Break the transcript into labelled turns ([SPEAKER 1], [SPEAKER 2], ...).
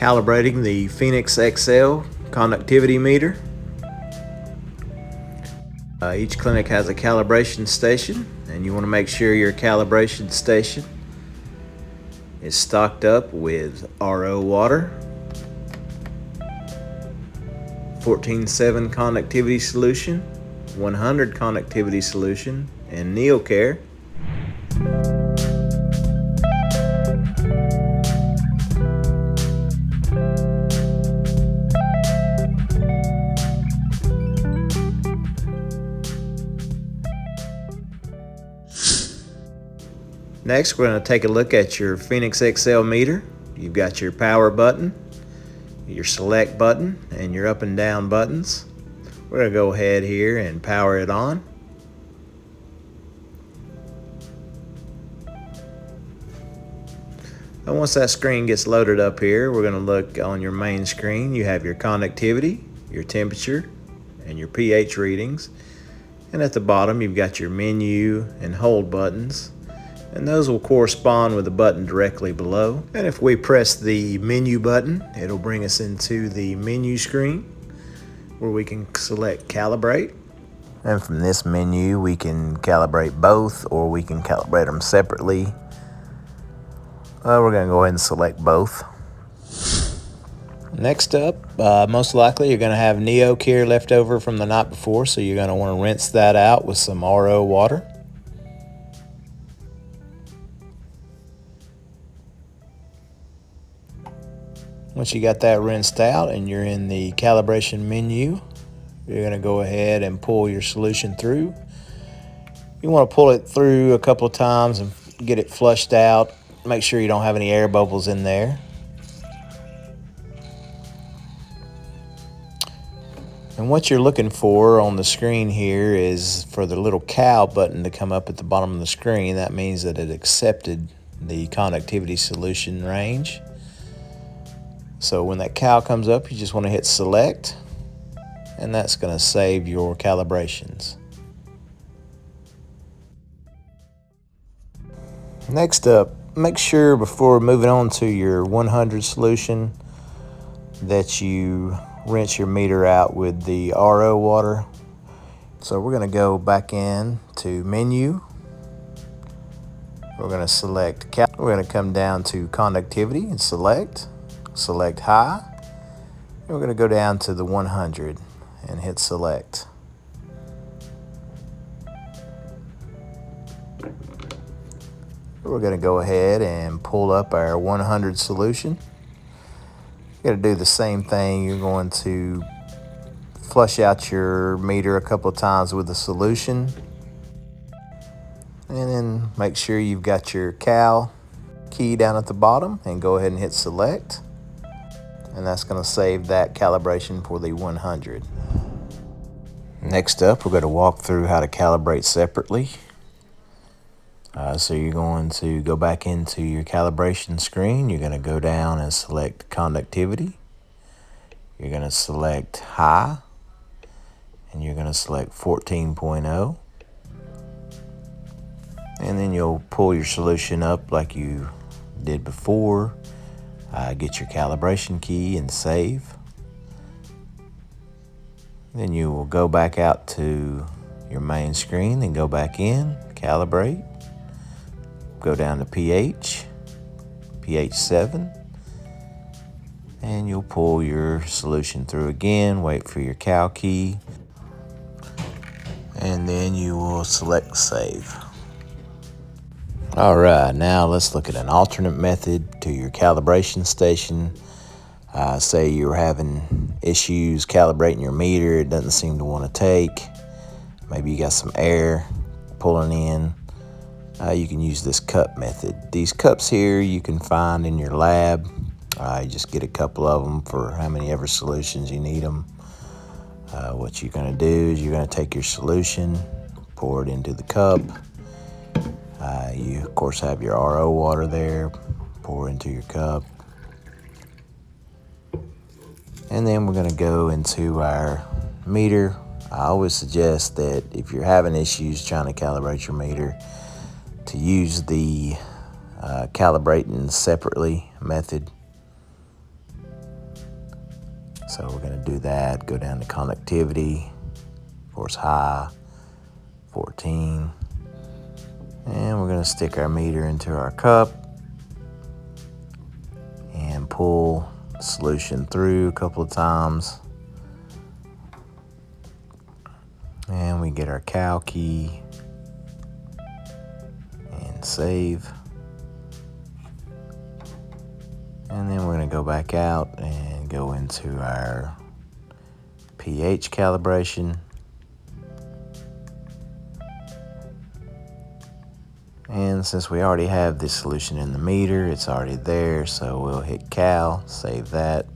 [SPEAKER 1] calibrating the Phoenix XL conductivity meter. Each clinic has a calibration station, and you want to make sure your calibration station is stocked up with RO water, 14.7 conductivity solution, 100 conductivity solution, and NeoCare. Next, we're going to take a look at your Phoenix XL meter. You've got your power button, your select button, and your up and down buttons. We're going to go ahead here and power it on. And once that screen gets loaded up here, we're going to look on your main screen. You have your conductivity, your temperature, and your pH readings. And at the bottom, you've got your menu and hold buttons. And those will correspond with the button directly below. And if we press the menu button, it'll bring us into the menu screen where we can select calibrate. And from this menu, we can calibrate both, or we can calibrate them separately. We're going to go ahead and select both. Next up, most likely you're going to have NeoCare left over from the night before, so you're going to want to rinse that out with some RO water. Once you got that rinsed out and you're in the calibration menu, you're going to go ahead and pull your solution through. You want to pull it through a couple of times and get it flushed out. Make sure you don't have any air bubbles in there. And what you're looking for on the screen here is for the little cow button to come up at the bottom of the screen. That means that it accepted the conductivity solution range. So when that cow comes up, you just want to hit select, and that's going to save your calibrations. Next up, make sure before moving on to your 100 solution that you rinse your meter out with the RO water. So we're going to go back in to menu. We're going to select we're going to come down to conductivity and select high, and we're going to go down to the 100 and hit select. We're going to go ahead and pull up our 100 solution. You're going to do the same thing. You're going to flush out your meter a couple of times with the solution, and then make sure you've got your cal key down at the bottom and go ahead and hit select. And that's going to save that calibration for the 100. Next up, we're going to walk through how to calibrate separately. So you're going to go back into your calibration screen. You're going to go down and select conductivity. You're going to select high, and you're going to select 14.0. And then you'll pull your solution up like you did before. Get your calibration key and save. Then you will go back out to your main screen and go back in, calibrate. Go down to pH 7, and you'll pull your solution through again, wait for your cal key, and then you will select save. All right, now let's look at an alternate method to your calibration station. Say you're having issues calibrating your meter, it doesn't seem to want to take. Maybe you got some air pulling in. You can use this cup method. These cups here you can find in your lab. You just get a couple of them for how many ever solutions you need them. What you're going to do is you're going to take your solution, pour it into the cup. You of course have your RO water there, pour into your cup. And then we're going to go into our meter. I always suggest that if you're having issues trying to calibrate your meter, to use the calibrating separately method. So we're going to do that, go down to conductivity, of course high, 14. And we're going to stick our meter into our cup and pull the solution through a couple of times. And we get our cal key and save. And then we're going to go back out and go into our pH calibration. And since we already have this solution in the meter, it's already there, so we'll hit cal, save that.